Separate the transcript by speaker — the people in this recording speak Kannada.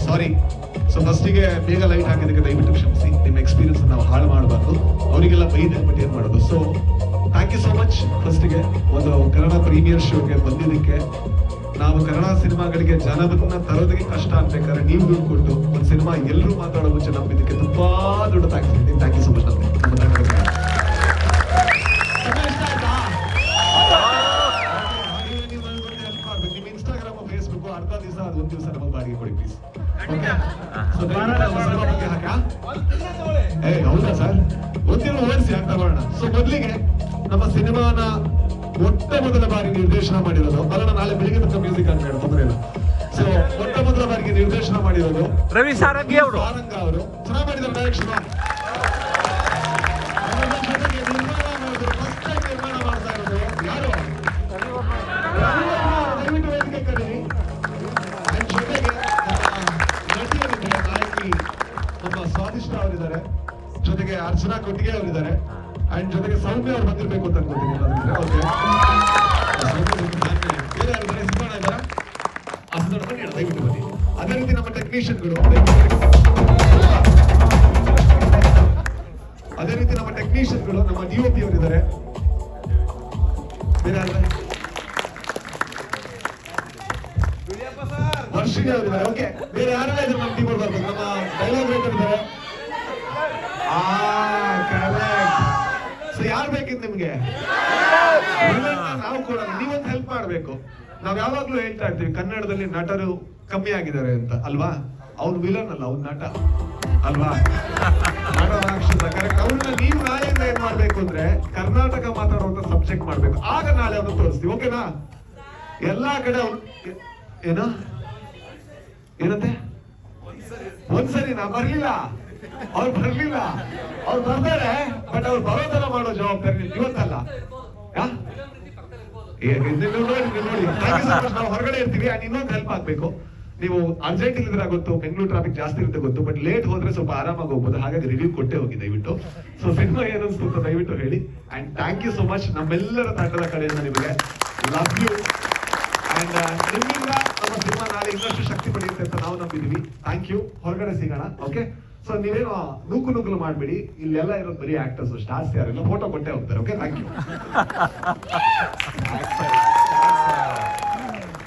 Speaker 1: ಸಾರಿ. ಸೊ ಫಸ್ಟಿಗೆ ಬೇಗ ಲೈಟ್ ಹಾಕಿದ್ದಕ್ಕೆ ದಯವಿಟ್ಟು ಕ್ಷಮಿಸಿ. ನಿಮ್ಮ ಎಕ್ಸ್ಪೀರಿಯನ್ಸ್ ನಾವು ಹಾಳು ಮಾಡಬಾರ್ದು, ಅವರಿಗೆಲ್ಲ ಬೈದೆ ಬಟ್ ಏನ್ ಮಾಡೋದು. So thank you so much. ಫಸ್ಟಿಗೆ ಒಂದು ಕನ್ನಡ ಪ್ರೀಮಿಯರ್ ಶೋಗೆ ಬಂದಿದ್ದಕ್ಕೆ, ನಾವು ಕನ್ನಡ ಸಿನಿಮಾಗಳಿಗೆ ಜನವನ್ನ ತರೋದಕ್ಕೆ ಕಷ್ಟ ಆಗ್ಬೇಕಾದ್ರೆ ನೀವು ದುಡ್ಡು ಕೊಟ್ಟು ಒಂದು ಸಿನಿಮಾ ಎಲ್ಲರೂ ಮಾತಾಡೋ ಮುಂಚೆ ನಂಬಿದ್ದಕ್ಕೆ ತುಂಬಾ ದೊಡ್ಡ ಥ್ಯಾಂಕ್ಸ್ ಹೇಳ್ತೀನಿ. Thank you so much. ನಿಮ್ಮ ಇನ್ಸ್ಟಾಗ್ರಾಮ್ ಫೇಸ್ಬುಕ್ ಅರ್ಧ ದಿವಸ ಅದು ಒಂದು ದಿವಸ ನಮಗೆ ಬಾಡಿಗೆ ಕೊಡಿ ಪ್ಲೀಸ್. ಹೌದಾ ಸರ್, ಒಂದಿನ ಓಡಿಸಿ ಅಂತ ಮಾಡೋಣ. ಸೊ ಮೊದಲಿಗೆ ನಮ್ಮ ಸಿನಿಮಾನ ಮೊದಲ ಬಾರಿ ನಿರ್ದೇಶನ ಮಾಡಿರೋದು ಬರೋಣ, ನಾಳೆ ಬೆಳಿಗ್ಗೆ ತನಕ ಮ್ಯೂಸಿಕ್ ಅಂತ ಹೇಳಿ ತೊಂದರೆ ಇಲ್ಲ. ಸೊ ಮೊದಲ ಬಾರಿಗೆ ನಿರ್ದೇಶನ ಮಾಡಿರೋದು
Speaker 2: ರವಿ ಸಾರಂಗಿ ಅವರು.
Speaker 1: ಚೆನ್ನಾಗಿ ಮಾಡಿದ್ದಾರೆ ಡೈರೆಕ್ಷನ್. ನಿರ್ಮಾಣ ಮಾಡ್ತಾ ಇರೋದು ಯಾರು? ದಯವಿಟ್ಟು ವೇದಿಕೆ ಕರೀರಿ. ಅಂಡ್ ಜೊತೆಗೆ ನಟಿಯರಿದ್ದಾರೆ, ನಾಯಕಿ ನಮ್ಮ ಸ್ವಾದಿಷ್ಟ ಅವರಿದ್ದಾರೆ, ಜೊತೆಗೆ ಅರ್ಚನಾ ಕೊಟ್ಟಿಗೆ ಅವರಿದ್ದಾರೆ, ಅಂಡ್ ಜೊತೆಗೆ ಸೌಮ್ಯ ಅವ್ರು ಬಂದಿರ್ಬೇಕು ಅಂತ ಅನ್ಕೋತೀನಿ. ದಯವಿಟ್ಟು ಬನ್ನಿ. ಅದೇ ರೀತಿ ನಮ್ಮ ಟೆಕ್ನಿಷಿಯನ್ಗಳು, ನಮ್ಮ DOP ಅವರಿದ್ದಾರೆ, ವರ್ಷಿಣಿ ಅವರಿದ್ದಾರೆ. ಓಕೆ, ಬೇರೆ ಯಾರೆಲ್ಲ ಇದ್ದಾರೆ ನಮ್ಮ ಟೀಮ್ ಅವ್ರು? ನಮ್ಮ ಡೈಲಾಗ್ ರೈಟರ್ ಇದ್ದಾರೆ. ಸೊ ಯಾರು ಬೇಕಿತ್ತು ನಿಮ್ಗೆ? ನಾವು ಕೊಡೋಣ, ನೀವೊಂದು ಹೆಲ್ಪ್ ಮಾಡ್ಬೇಕು. ನಾವ್ ಯಾವಾಗ್ಲೂ ಹೇಳ್ತಾ ಇರ್ತೀವಿ ಕನ್ನಡದಲ್ಲಿ ನಟರು ಕಮ್ಮಿ ಆಗಿದ್ದಾರೆ ಅಂತ ಅಲ್ವಾ? ಅವ್ನು ವಿಲನ್ ಅಲ್ಲ, ಅವ್ನು ನಟ ಅಲ್ವಾ? ನಟ ರಾಕ್ಷಸ. ಕರೆಕ್ಟ್. ಅವ್ರನ್ನ ನೀವು ನಾಳೆಯಿಂದ ಏನ್ ಮಾಡ್ಬೇಕು ಅಂದ್ರೆ ಕರ್ನಾಟಕ ಮಾತಾಡುವಂತ ಸಬ್ಜೆಕ್ಟ್ ಮಾಡ್ಬೇಕು. ಆಗ ನಾಳೆ ಅವ್ರನ್ನ ತೋರಿಸ್ತೀವಿ. ಓಕೆನಾ? ಎಲ್ಲಾ ಕಡೆ ಏನಂತೆ ಒಂದ್ಸರಿ ನಾ ಬರ್ಲಿಲ್ಲ, ಅವ್ರು ಬರ್ಲಿಲ್ಲ, ಅವ್ರು ಬರ್ತಾರೆ, ಬಟ್ ಅವ್ರು ಬರೋದೆಲ್ಲ ಮಾಡೋ ಜವಾಬ್ದಾರಿ ಇವತ್ತಲ್ಲ. ನೋಡಿ, ನಾವು ಹೊರಗಡೆ ಇರ್ತೀವಿ. ಅಂಡ್ ಇನ್ನೊಂದು ಹೆಲ್ಪ್ ಆಗ್ಬೇಕು, ನೀವು ಅರ್ಜೆಂಟ್ ಇಲ್ಲಿದ್ರೆ ಗೊತ್ತು, ಬೆಂಗಳೂರು ಟ್ರಾಫಿಕ್ ಜಾಸ್ತಿ ಇರುತ್ತೆ ಗೊತ್ತು, ಬಟ್ ಲೇಟ್ ಹೋದ್ರೆ ಸ್ವಲ್ಪ ಆರಾಮಾಗಿ ಹೋಗ್ಬೋದು. ಹಾಗಾಗಿ ರಿವ್ಯೂ ಕೊಟ್ಟೆ ಹೋಗಿ ದಯವಿಟ್ಟು. ಸೊ ಸಿನಿಮಾ ಏನಿಸ್ತು ಅಂತ ದಯವಿಟ್ಟು ಹೇಳಿ. And thank you so much ನಮ್ಮೆಲ್ಲರ ತಂಡದ ಕಡೆಯಿಂದ ನಿಮಗೆ. Love you. ಅಂಡ್ ನಿಮ್ಮಿಂದ ನಮ್ಮ ಸಿನಿಮಾ ನಾಳೆ ಇನ್ನಷ್ಟು ಶಕ್ತಿ ಪಡೆಯುತ್ತೆ ಅಂತ ನಾವು ನಂಬಿದೀವಿ. Thank you. ಹೊರಗಡೆ ಸಿಗೋಣ. ಓಕೆ. ಸೊ ನೀವೇನು ನೂಕುಲು ಮಾಡ್ಬೇಡಿ, ಇಲ್ಲೆಲ್ಲ ಇರೋದು ಬರೀ ಆಕ್ಟರ್ಸ್, ಸ್ಟಾರ್ಸ್ ಯಾರೆಲ್ಲ ಫೋಟೋ ಕೊಟ್ಟೆ ಹೋಗ್ತಾರೆ. Okay, thank you.